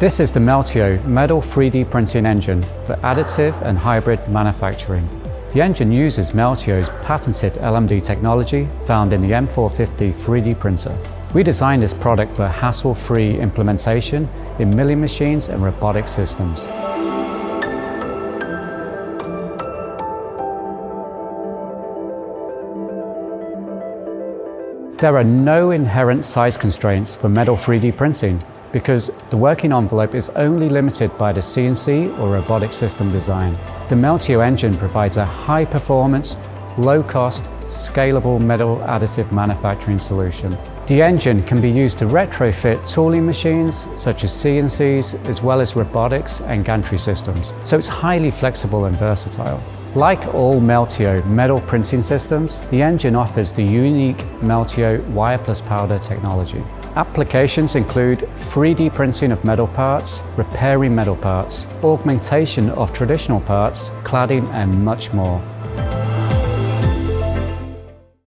This is the Meltio metal 3D printing engine for additive and hybrid manufacturing. The engine uses Meltio's patented LMD technology found in the M450 3D printer. We designed this product for hassle-free implementation in milling machines and robotic systems. There are no inherent size constraints for metal 3D printing because the working envelope is only limited by the CNC or robotic system design. The Meltio engine provides a high-performance, low-cost, scalable metal additive manufacturing solution. The engine can be used to retrofit tooling machines such as CNCs, as well as robotics and gantry systems, so it's highly flexible and versatile. Like all Meltio metal printing systems, the engine offers the unique Meltio wire plus powder technology. Applications include 3D printing of metal parts, repairing metal parts, augmentation of traditional parts, cladding, and much more.